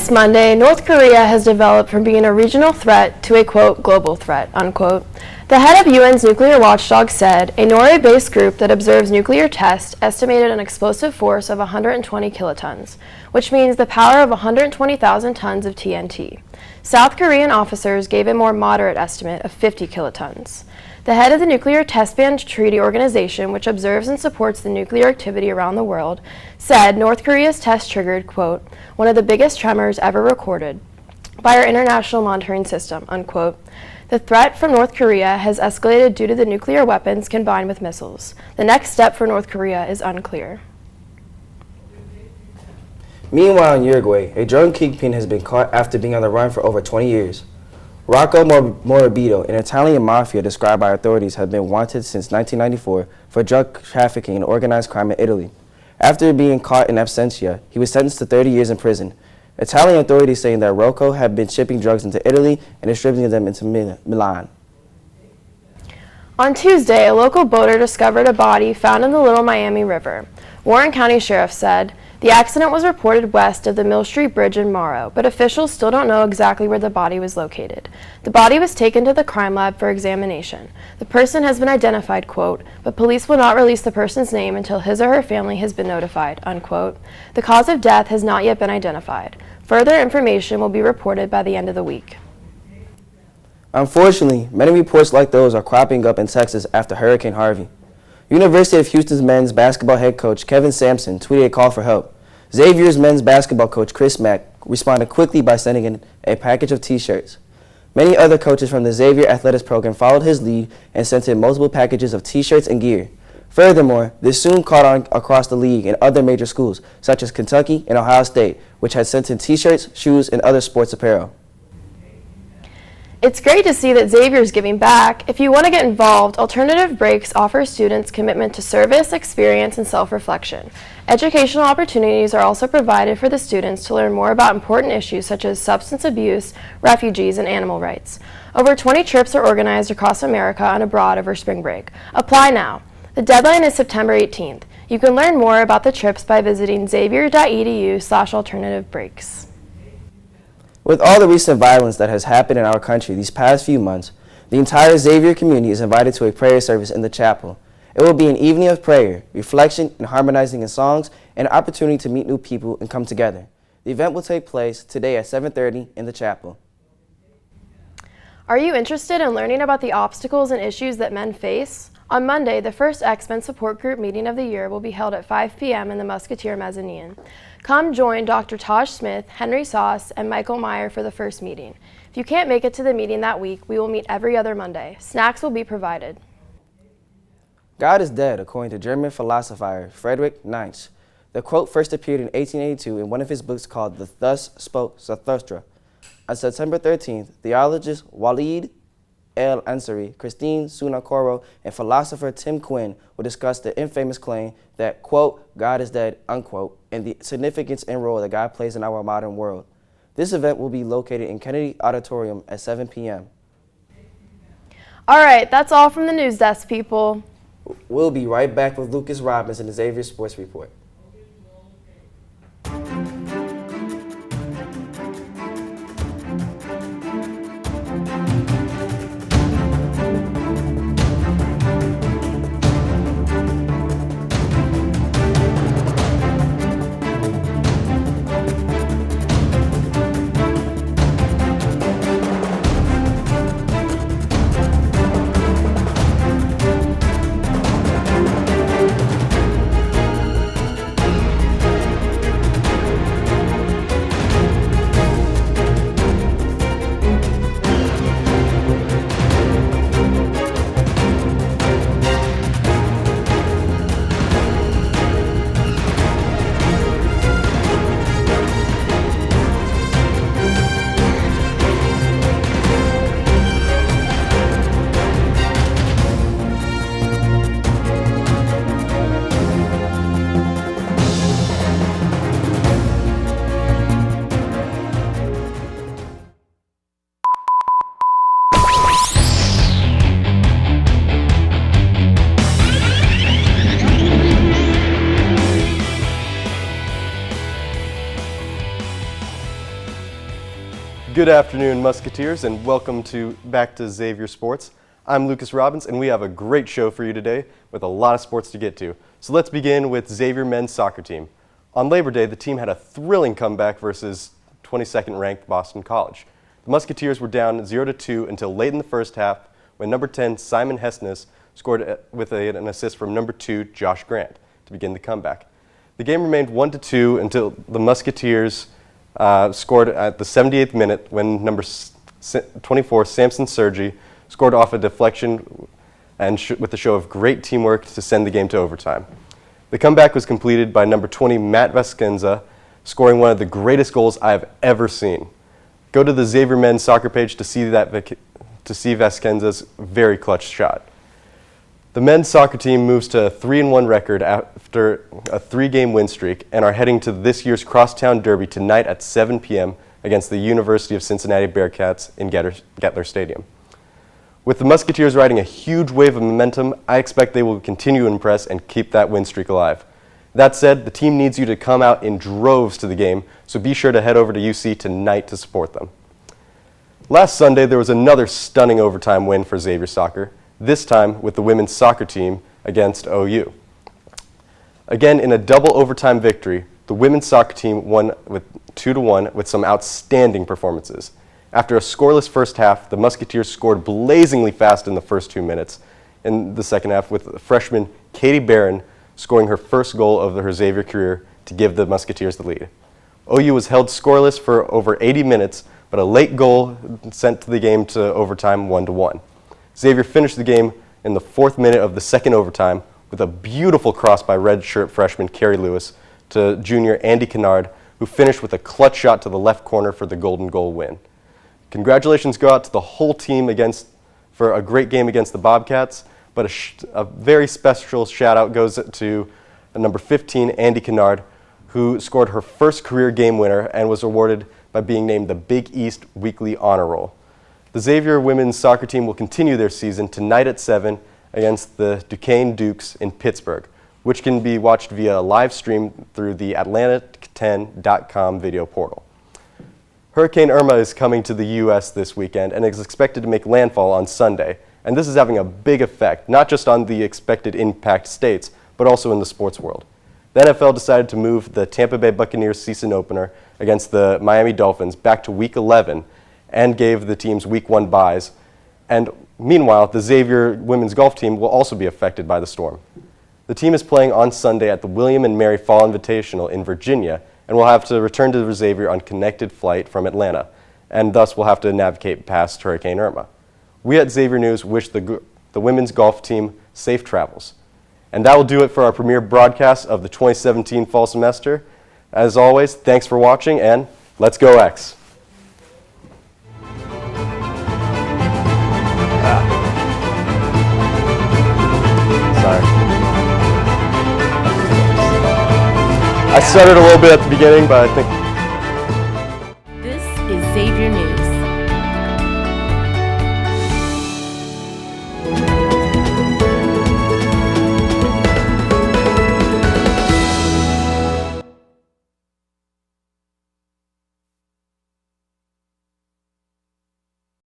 This Monday, North Korea has developed from being a regional threat to a, quote, global threat, unquote. The head of UN's nuclear watchdog said a Norway-based group that observes nuclear tests estimated an explosive force of 120 kilotons, which means the power of 120,000 tons of TNT. South Korean officers gave a more moderate estimate of 50 kilotons. The head of the Nuclear Test Ban Treaty Organization, which observes and supports the nuclear activity around the world, said North Korea's test triggered, quote, one of the biggest tremors ever recorded by our international monitoring system, unquote. The threat from North Korea has escalated due to the nuclear weapons combined with missiles. The next step for North Korea is unclear. Meanwhile, in Uruguay, a drug kingpin has been caught after being on the run for over 20 years. Rocco Morabito, an Italian mafia described by authorities, has been wanted since 1994 for drug trafficking and organized crime in Italy. After being caught in absentia, he was sentenced to 30 years in prison. Italian authorities saying that Rocco had been shipping drugs into Italy and distributing them into Milan. On Tuesday, a local boater discovered a body found in the Little Miami River. Warren County Sheriff said, the accident was reported west of the Mill Street Bridge in Morrow, but officials still don't know exactly where the body was located. The body was taken to the crime lab for examination. The person has been identified, quote, but police will not release the person's name until his or her family has been notified, unquote. The cause of death has not yet been identified. Further information will be reported by the end of the week. Unfortunately, many reports like those are cropping up in Texas after Hurricane Harvey. University of Houston's men's basketball head coach Kevin Sampson tweeted a call for help. Xavier's men's basketball coach Chris Mack responded quickly by sending in a package of t-shirts. Many other coaches from the Xavier athletics program followed his lead and sent in multiple packages of t-shirts and gear. Furthermore, this soon caught on across the league in other major schools, such as Kentucky and Ohio State, which had sent in t-shirts, shoes, and other sports apparel. It's great to see that Xavier is giving back. If you want to get involved, Alternative Breaks offers students commitment to service, experience, and self-reflection. Educational opportunities are also provided for the students to learn more about important issues such as substance abuse, refugees, and animal rights. Over 20 trips are organized across America and abroad over spring break. Apply now. The deadline is September 18th. You can learn more about the trips by visiting xavier.edu/alternativebreaks. With all the recent violence that has happened in our country these past few months, the entire Xavier community is invited to a prayer service in the chapel. It will be an evening of prayer, reflection, and harmonizing in songs, and an opportunity to meet new people and come together. The event will take place today at 7:30 in the chapel. Are you interested in learning about the obstacles and issues that men face? On Monday, the first X-Men support group meeting of the year will be held at 5 p.m. in the Musketeer Mezzanine. Come join Dr. Taj Smith, Henry Sauce, and Michael Meyer for the first meeting. If you can't make it to the meeting that week, we will meet every other Monday. Snacks will be provided. God is dead, according to German philosopher Friedrich Nietzsche. The quote first appeared in 1882 in one of his books called The Thus Spoke Zarathustra. On September 13th, theologist Walid El-Ansari, Christine Sunakoro, and philosopher Tim Quinn will discuss the infamous claim that, quote, God is dead, unquote, and the significance and role that God plays in our modern world. This event will be located in Kennedy Auditorium at 7 p.m. All right, that's all from the news desk, people. We'll be right back with Lucas Robbins and the Xavier Sports Report. Good afternoon, Musketeers, and welcome back to Xavier Sports. I'm Lucas Robbins, and we have a great show for you today with a lot of sports to get to. So let's begin with Xavier men's soccer team. On Labor Day, the team had a thrilling comeback versus 22nd ranked Boston College. The Musketeers were down 0-2 until late in the first half when number 10 Simon Hesnes scored with an assist from number 2 Josh Grant to begin the comeback. The game remained 1-2 until the Musketeers scored at the 78th minute when number 24 Samson Sergi scored off a deflection and with a show of great teamwork to send the game to overtime. The comeback was completed by number 20 Matt Vasquenza, scoring one of the greatest goals I have ever seen. Go to the Xavier men's soccer page to see Vasquenza's very clutch shot. The men's soccer team moves to a 3-1 record after a 3-game win streak and are heading to this year's Crosstown Derby tonight at 7 p.m. against the University of Cincinnati Bearcats in Gettler Stadium. With the Musketeers riding a huge wave of momentum, I expect they will continue to impress and keep that win streak alive. That said, the team needs you to come out in droves to the game, so be sure to head over to UC tonight to support them. Last Sunday, there was another stunning overtime win for Xavier Soccer, this time with the women's soccer team against OU. Again, in a double overtime victory, the women's soccer team won with 2-1 with some outstanding performances. After a scoreless first half, the Musketeers scored blazingly fast in the first 2 minutes in the second half, with freshman Katie Barron scoring her first goal of her Xavier career to give the Musketeers the lead. OU was held scoreless for over 80 minutes, but a late goal sent the game to overtime 1-1. Xavier finished the game in the 4th minute of the second overtime with a beautiful cross by redshirt freshman Carrie Lewis to junior Andy Kennard, who finished with a clutch shot to the left corner for the golden goal win. Congratulations go out to the whole team for a great game against the Bobcats, but a very special shout out goes to number 15 Andy Kennard, who scored her first career game winner and was awarded by being named the Big East Weekly Honor Roll. The Xavier women's soccer team will continue their season tonight at 7 against the Duquesne Dukes in Pittsburgh, which can be watched via a live stream through the Atlantic10.com video portal. Hurricane Irma is coming to the U.S. this weekend and is expected to make landfall on Sunday, and this is having a big effect, not just on the expected impact states, but also in the sports world. The NFL decided to move the Tampa Bay Buccaneers season opener against the Miami Dolphins back to Week 11 and gave the teams Week 1 byes. And meanwhile, the Xavier women's golf team will also be affected by the storm. The team is playing on Sunday at the William and Mary Fall Invitational in Virginia and will have to return to Xavier on connected flight from Atlanta, and thus will have to navigate past Hurricane Irma. We at Xavier News wish the women's golf team safe travels. And that will do it for our premiere broadcast of the 2017 fall semester. As always, thanks for watching, and let's go X. Sorry. I stuttered a little bit at the beginning, but I think